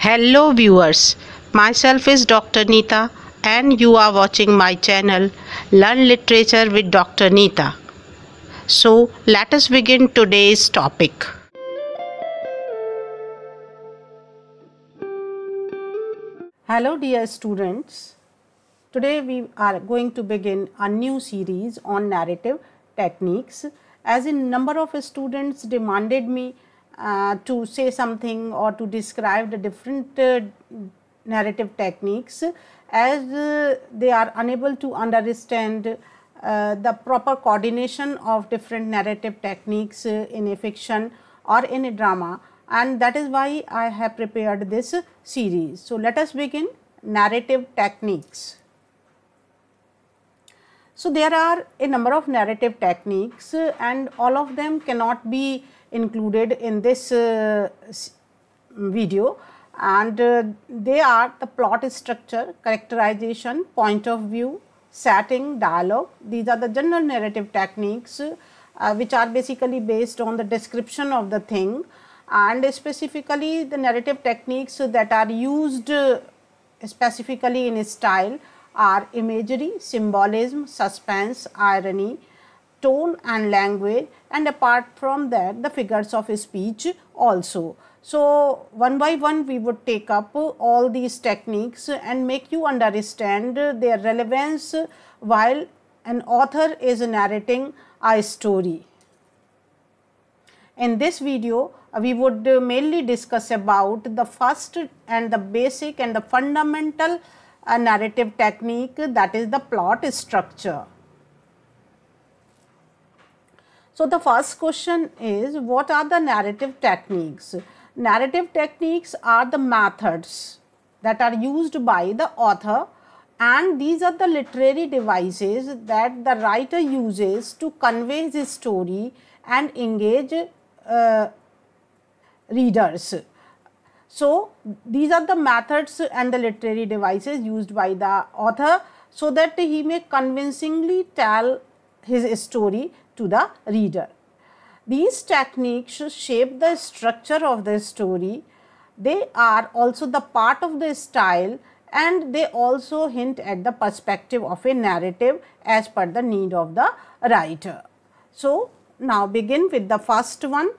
Hello viewers, myself is Dr. Neeta and you are watching my channel Learn Literature with Dr. Neeta. So let us begin today's topic. Hello dear students, today we are going to begin a new series on narrative techniques, as a number of students demanded me to say something or to describe the different narrative techniques, as they are unable to understand the proper coordination of different narrative techniques in a fiction or in a drama, and that is why I have prepared this series. So let us begin narrative techniques. So there are a number of narrative techniques and all of them cannot be included in this video, and they are the plot structure, characterization, point of view, setting, dialogue. These are the general narrative techniques which are basically based on the description of the thing, and specifically the narrative techniques that are used specifically in style are imagery, symbolism, suspense, irony, tone and language, and apart from that the figures of speech also. So one by one we would take up all these techniques and make you understand their relevance while an author is narrating a story. In this video we would mainly discuss about the first and the basic and the fundamental narrative technique, that is the plot structure. So the first question is, what are the narrative techniques? Narrative techniques are the methods that are used by the author, and these are the literary devices that the writer uses to convey his story and engage readers. So these are the methods and the literary devices used by the author so that he may convincingly tell his story to the reader. These techniques shape the structure of the story. They are also the part of the style, and they also hint at the perspective of a narrative as per the need of the writer. So now begin with the first one,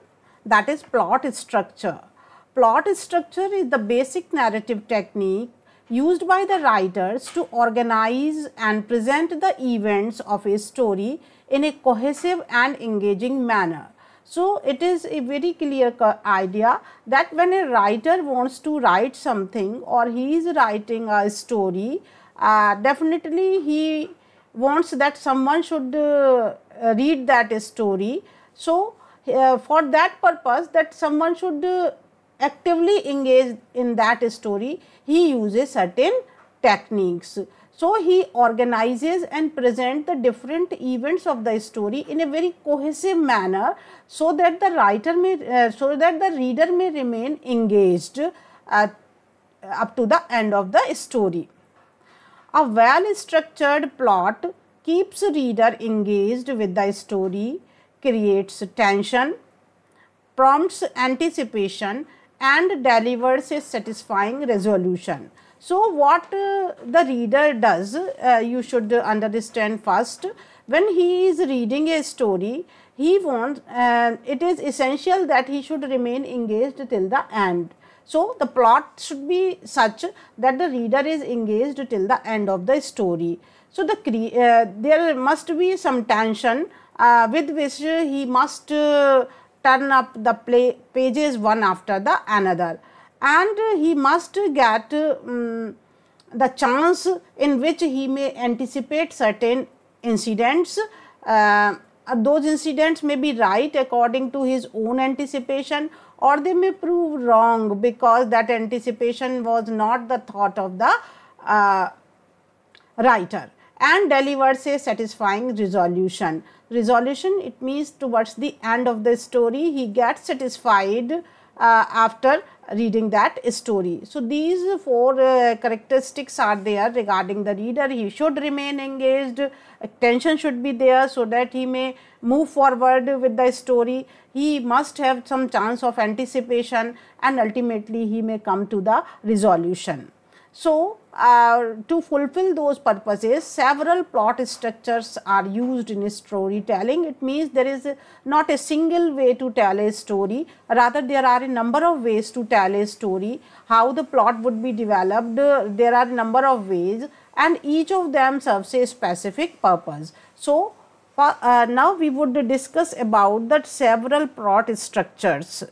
that is plot structure. Plot structure is the basic narrative technique used by the writers to organize and present the events of a story in a cohesive and engaging manner. So it is a very clear idea that when a writer wants to write something or he is writing a story, definitely he wants that someone should read that story. So for that purpose, that someone should actively engage in that story, he uses certain techniques. So he organizes and presents the different events of the story in a very cohesive manner, so that the writer may, so that the reader may remain engaged up to the end of the story. A well structured plot keeps reader engaged with the story, creates tension, prompts anticipation, and delivers a satisfying resolution. So what the reader does, you should understand first. When he is reading a story, he wants, it is essential that he should remain engaged till the end. So the plot should be such that the reader is engaged till the end of the story. So there must be some tension with which he must turn up the pages one after the another, and he must get the chance in which he may anticipate certain incidents. Those incidents may be right according to his own anticipation, or they may prove wrong because that anticipation was not the thought of the writer, and delivers a satisfying resolution. Resolution, it means towards the end of the story he gets satisfied after reading that story. So, these four characteristics are there regarding the reader. He should remain engaged, attention should be there so that he may move forward with the story. He must have some chance of anticipation, and ultimately he may come to the resolution. So, to fulfill those purposes, several plot structures are used in storytelling. It means there is not a single way to tell a story, rather there are a number of ways to tell a story. How the plot would be developed, there are a number of ways, and each of them serves a specific purpose. So, now we would discuss about the several plot structures.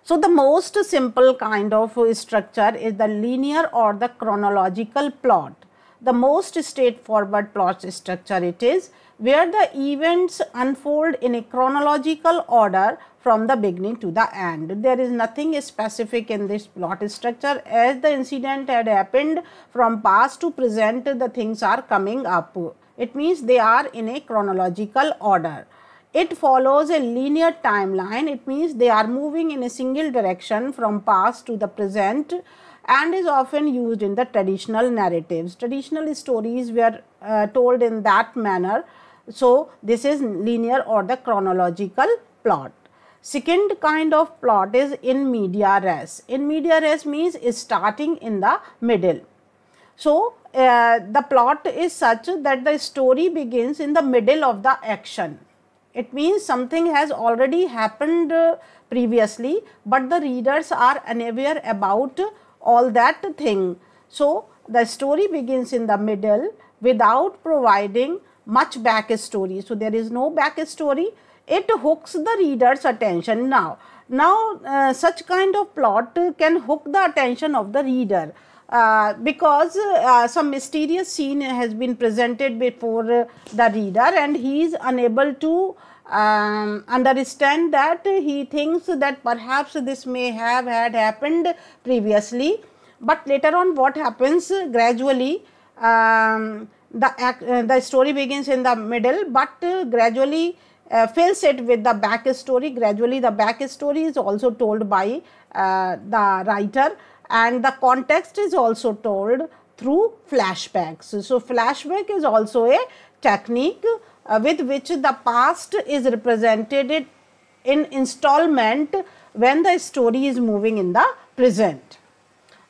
So, the most simple kind of structure is the linear or the chronological plot. The most straightforward plot structure it is, where the events unfold in a chronological order from the beginning to the end. There is nothing specific in this plot structure. As the incident had happened from past to present, the things are coming up. It means they are in a chronological order. It follows a linear timeline. It means they are moving in a single direction from past to the present, and is often used in the traditional narratives. Traditional stories were told in that manner. So, this is linear or the chronological plot. Second kind of plot is in media res. In media res means is starting in the middle. So, the plot is such that the story begins in the middle of the action. It means something has already happened previously, but the readers are unaware about all that thing. So, the story begins in the middle without providing much backstory. So, there is no backstory. It hooks the reader's attention. Now such kind of plot can hook the attention of the reader. Because some mysterious scene has been presented before the reader, and he is unable to understand that. He thinks that perhaps this may have had happened previously, but later on what happens, gradually the story begins in the middle, but gradually fills it with the backstory. Gradually the backstory is also told by the writer, and the context is also told through flashbacks. So, flashback is also a technique with which the past is represented in installment when the story is moving in the present.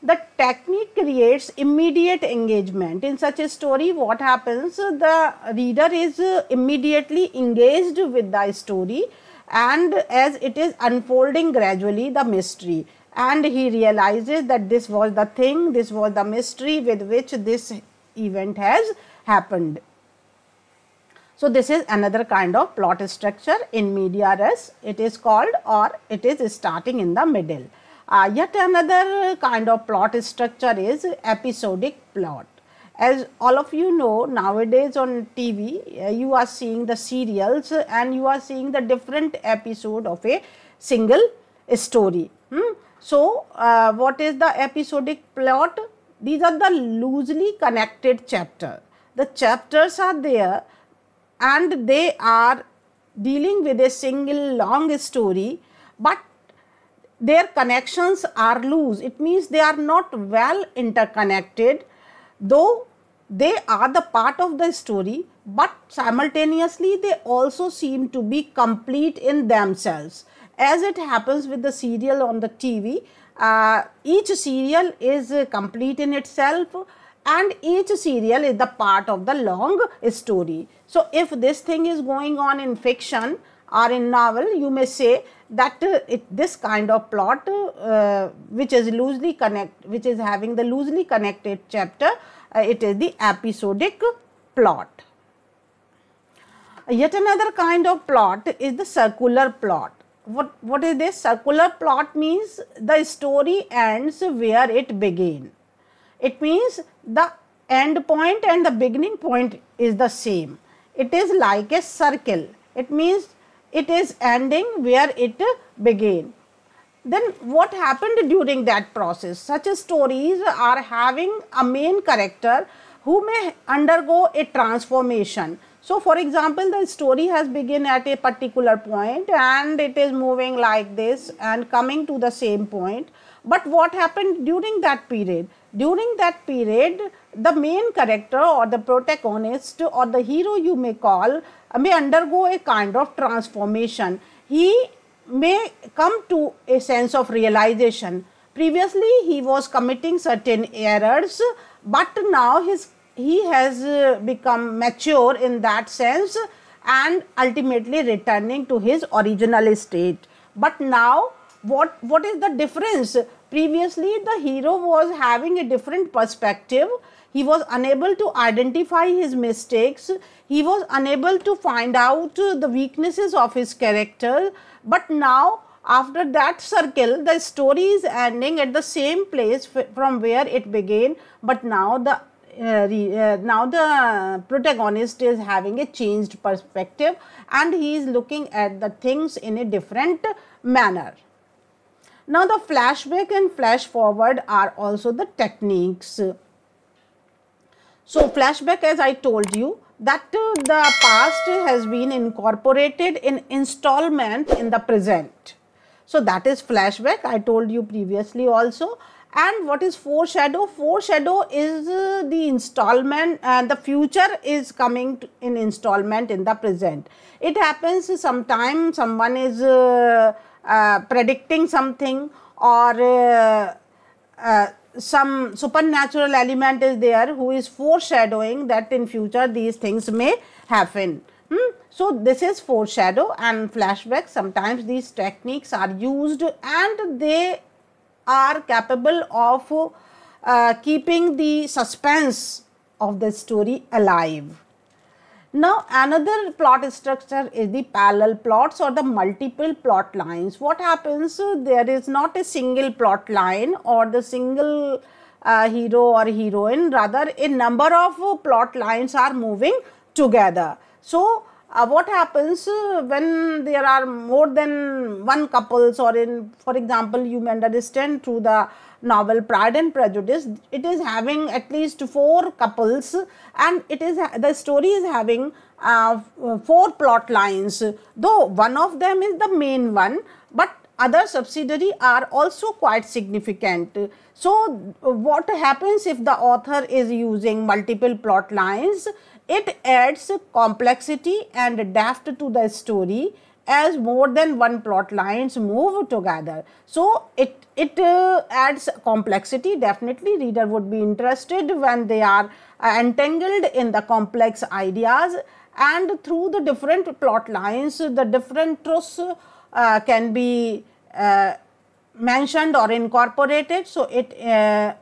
The technique creates immediate engagement. In such a story, what happens? The reader is immediately engaged with the story, and as it is unfolding gradually the mystery, and he realizes that this was the thing, this was the mystery with which this event has happened. So, this is another kind of plot structure in media res, it is called, or it is starting in the middle. Yet another kind of plot structure is episodic plot. As all of you know, nowadays on TV, you are seeing the serials and you are seeing the different episode of a single story. So, what is the episodic plot? These are the loosely connected chapters. The chapters are there and they are dealing with a single long story, but their connections are loose. It means they are not well interconnected, though they are the part of the story, but simultaneously they also seem to be complete in themselves. As it happens with the serial on the TV, each serial is complete in itself and each serial is the part of the long story. So, if this thing is going on in fiction or in novel, you may say that this kind of plot which is having the loosely connected chapter, it is the episodic plot. Yet another kind of plot is the circular plot. What is this? Circular plot means the story ends where it began. It means the end point and the beginning point is the same. It is like a circle. It means it is ending where it began. Then what happened during that process? Such stories are having a main character who may undergo a transformation. So, for example, the story has begun at a particular point and it is moving like this and coming to the same point. But what happened during that period? During that period, the main character or the protagonist or the hero you may call may undergo a kind of transformation. He may come to a sense of realization. Previously, he was committing certain errors, but now he has become mature in that sense and ultimately returning to his original state. But now what is the difference? Previously the hero was having a different perspective. He was unable to identify his mistakes. He was unable to find out the weaknesses of his character. But now after that circle, the story is ending at the same place from where it began, but now the protagonist is having a changed perspective and he is looking at the things in a different manner. Now, the flashback and flash forward are also the techniques. So, flashback, as I told you, that the past has been incorporated in installment in the present. So, that is flashback, I told you previously also. And what is foreshadow? Foreshadow is the installment and the future is coming in installment in the present. It happens sometime someone is predicting something or some supernatural element is there who is foreshadowing that in future these things may happen. So, this is foreshadow and flashback. Sometimes these techniques are used and they are capable of keeping the suspense of the story alive. Now, another plot structure is the parallel plots or the multiple plot lines. What happens? There is not a single plot line or the single hero or heroine, rather a number of plot lines are moving together. So, what happens when there are more than one couples, or in, for example, you may understand through the novel Pride and Prejudice, it is having at least 4 couples and it is the story is having 4 plot lines, though one of them is the main one, but other subsidiary are also quite significant. So, what happens if the author is using multiple plot lines? It adds complexity and depth to the story as more than one plot lines move together. So, it adds complexity. Definitely reader would be interested when they are entangled in the complex ideas, and through the different plot lines the different truths can be mentioned or incorporated. So, it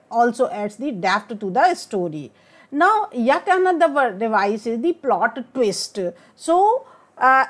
also adds the depth to the story. Now, yet another device is the plot twist. So,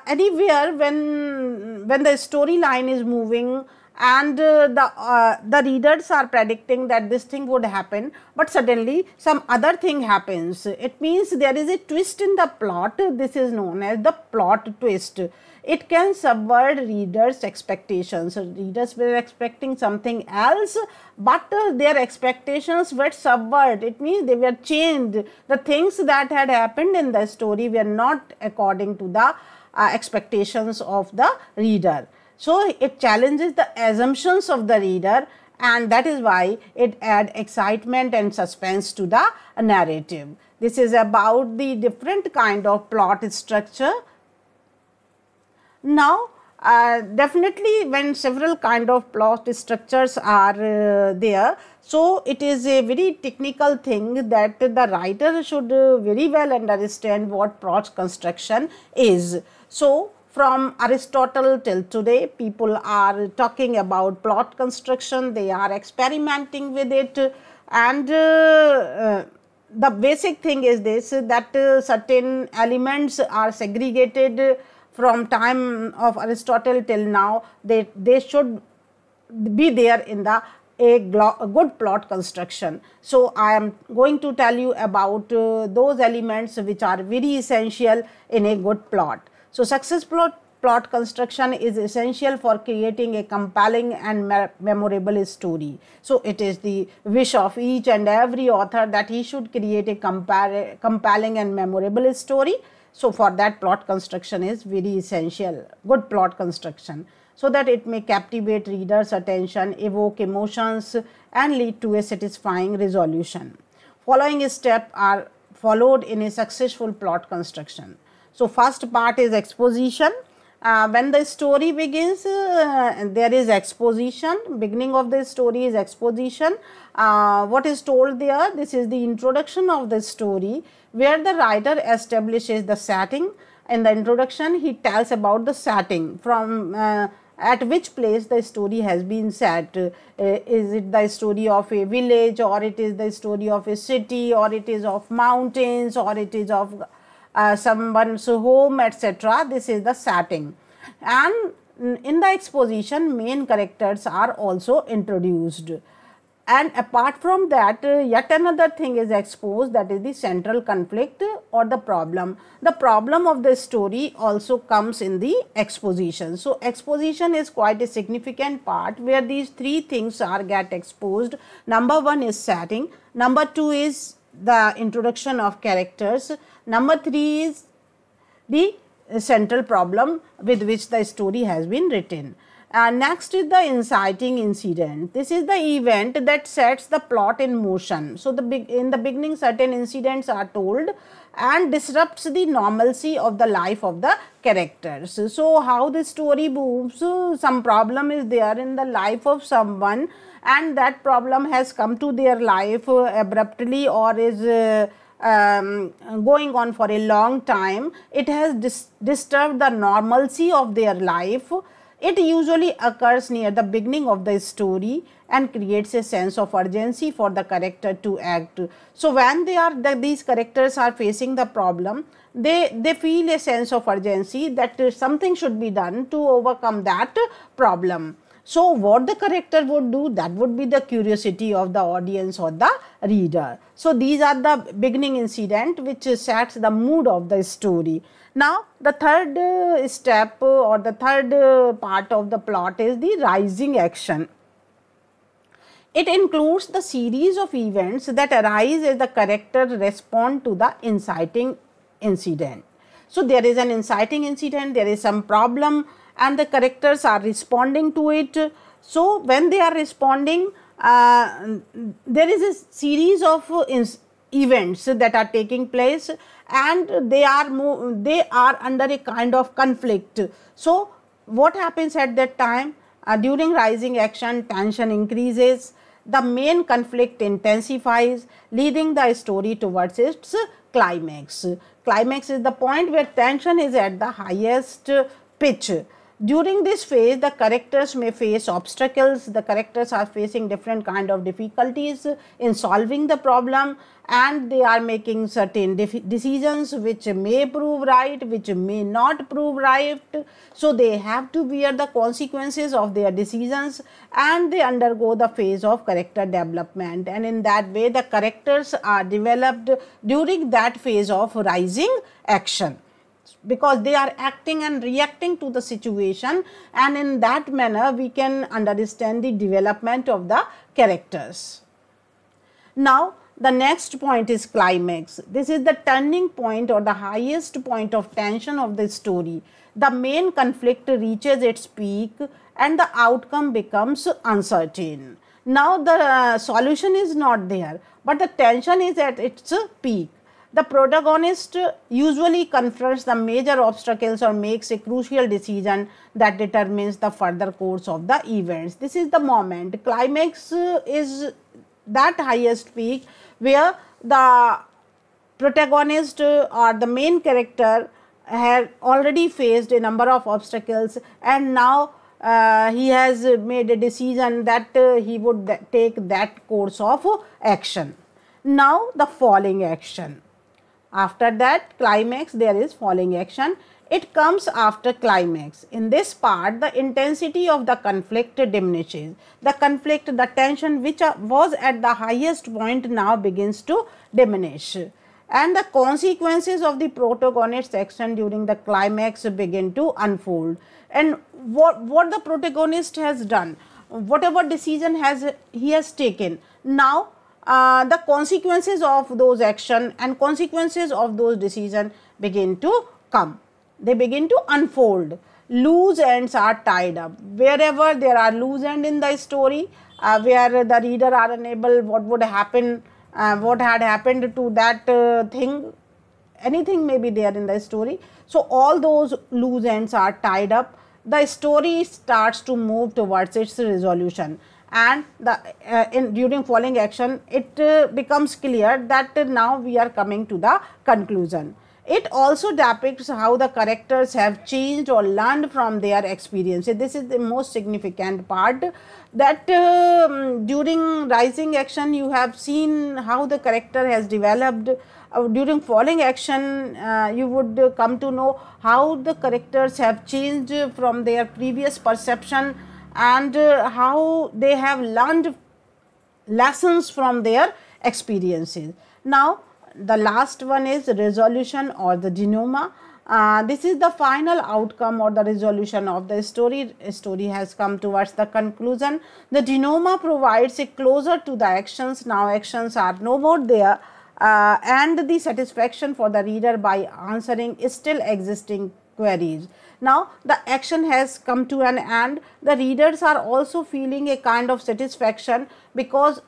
anywhere when the storyline is moving and the readers are predicting that this thing would happen, but suddenly some other thing happens. It means there is a twist in the plot. This is known as the plot twist. It can subvert readers' expectations. Readers were expecting something else, but their expectations were subverted. It means they were changed. The things that had happened in the story were not according to the expectations of the reader. So, it challenges the assumptions of the reader, and that is why it adds excitement and suspense to the narrative. This is about the different kind of plot structure. Now, definitely when several kind of plot structures are there, so it is a very technical thing that the writer should very well understand what plot construction is. So, from Aristotle till today, people are talking about plot construction, they are experimenting with it, and the basic thing is this, that certain elements are segregated from time of Aristotle till now. They should be there in the a good plot construction. So, I am going to tell you about those elements which are very essential in a good plot. So, successful plot construction is essential for creating a compelling and memorable story. So, it is the wish of each and every author that he should create a compelling and memorable story. So for that, plot construction is very essential, good plot construction, so that it may captivate readers' attention, evoke emotions and lead to a satisfying resolution. Following steps are followed in a successful plot construction. So first part is exposition. When the story begins, there is exposition. Beginning of the story is exposition. What is told there? This is the introduction of the story, where the writer establishes the setting. In the introduction, he tells about the setting, from at which place the story has been set. Is it the story of a village, or it is the story of a city, or it is of mountains, or it is of someone's home, etc. This is the setting. And in the exposition, main characters are also introduced. And apart from that, yet another thing is exposed, that is the central conflict or the problem. The problem of the story also comes in the exposition. So exposition is quite a significant part, where these three things are get exposed. Number one is setting, number two is the introduction of characters, number three is the central problem with which the story has been written. Next is the inciting incident. This is the event that sets the plot in motion. So in the beginning, certain incidents are told and disrupts the normalcy of the life of the characters. So how the story moves, some problem is there in the life of someone, and that problem has come to their life abruptly, or is going on for a long time. It has disturbed the normalcy of their life. It usually occurs near the beginning of the story and creates a sense of urgency for the character to act. So when these characters are facing the problem, they feel a sense of urgency that something should be done to overcome that problem. So what the character would do, that would be the curiosity of the audience or the reader. So these are the beginning incident which sets the mood of the story. Now the third step or the third part of the plot is the rising action. It includes the series of events that arise as the character respond to the inciting incident. So there is an inciting incident, there is some problem, and the characters are responding to it. So when they are responding, there is a series of events that are taking place, and they are under a kind of conflict. So what happens at that time? During rising action, tension increases, the main conflict intensifies, leading the story towards its climax. Climax is the point where tension is at the highest pitch. During this phase, the characters may face obstacles. The characters are facing different kind of difficulties in solving the problem, and they are making certain decisions which may prove right, which may not prove right. So they have to bear the consequences of their decisions, and they undergo the phase of character development. And in that way, the characters are developed during that phase of rising action, because they are acting and reacting to the situation, and in that manner we can understand the development of the characters. Now the next point is climax. This is the turning point or the highest point of tension of the story. The main conflict reaches its peak and the outcome becomes uncertain. Now the solution is not there, but the tension is at its peak. The protagonist usually confronts the major obstacles or makes a crucial decision that determines the further course of the events. This is the moment. Climax is that highest peak where the protagonist or the main character had already faced a number of obstacles, and now he has made a decision that he would take that course of action. Now the falling action. After that climax, there is falling action. It comes after climax. In this part, the intensity of the conflict diminishes. The conflict, the tension which was at the highest point now begins to diminish, and the consequences of the protagonist's action during the climax begin to unfold. And what the protagonist has done, whatever decision he has taken, now the consequences of those action and consequences of those decisions begin to come. They begin to unfold. Loose ends are tied up. Wherever there are loose ends in the story, where the reader are unable, what would happen, what had happened to that thing, anything may be there in the story. So, all those loose ends are tied up. The story starts to move towards its resolution, and during following action it becomes clear that now we are coming to the conclusion. It also depicts how the characters have changed or learned from their experiences. This is the most significant part, that during rising action you have seen how the character has developed. During falling action you would come to know how the characters have changed from their previous perception, and how they have learned lessons from their experiences. Now, the last one is resolution or the denouement. This is the final outcome or the resolution of the story. Story has come towards the conclusion. The denouement provides a closure to the actions. Now, actions are no more there, and the satisfaction for the reader by answering still existing queries. Now, the action has come to an end. The readers are also feeling a kind of satisfaction, because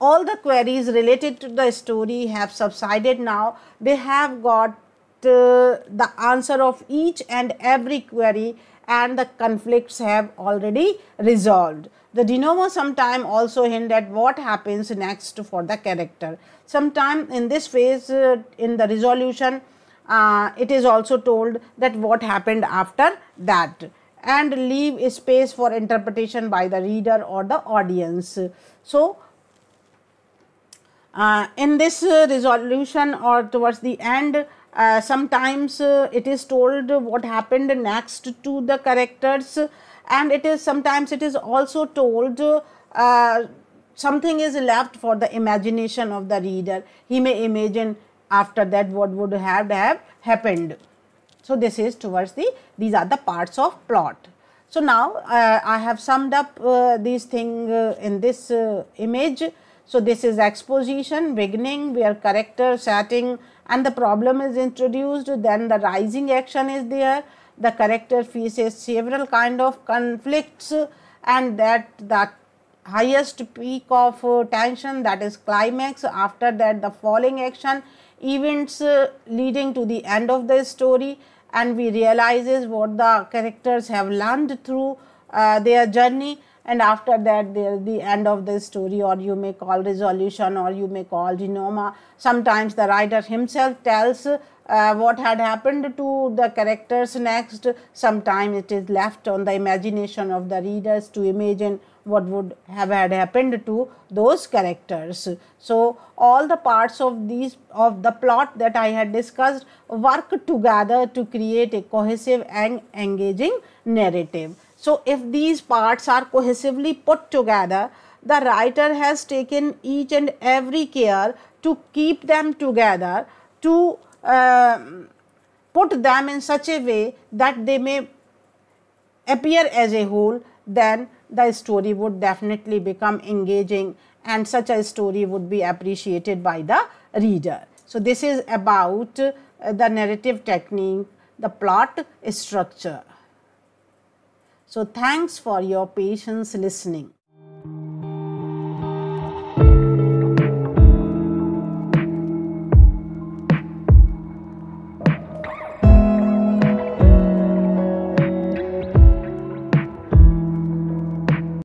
all the queries related to the story have subsided now. They have got the answer of each and every query, and the conflicts have already resolved. The denouement sometimes also hint at what happens next for the character. Sometime in this phase, in the resolution, it is also told that what happened after that, and leave a space for interpretation by the reader or the audience. So, in this resolution or towards the end, sometimes it is told what happened next to the characters, and it is sometimes it is also told something is left for the imagination of the reader. He may imagine after that what would have happened. So, this is towards these are the parts of plot. So, now I have summed up these things in this image. So, this is exposition, beginning, where character, setting and the problem is introduced. Then the rising action is there. The character faces several kind of conflicts, and that the highest peak of tension, that is climax. After that, the falling action, events leading to the end of the story, and we realizes what the characters have learned through their journey. And after that, there the end of the story, or you may call resolution, or you may call denouement. Sometimes the writer himself tells what had happened to the characters next. Sometimes it is left on the imagination of the readers to imagine what would have had happened to those characters. So, all the parts of the plot that I had discussed work together to create a cohesive and engaging narrative. So, if these parts are cohesively put together, the writer has taken each and every care to keep them together, to put them in such a way that they may appear as a whole. Then the story would definitely become engaging, and such a story would be appreciated by the reader. So, this is about the narrative technique, the plot structure. So, thanks for your patience listening.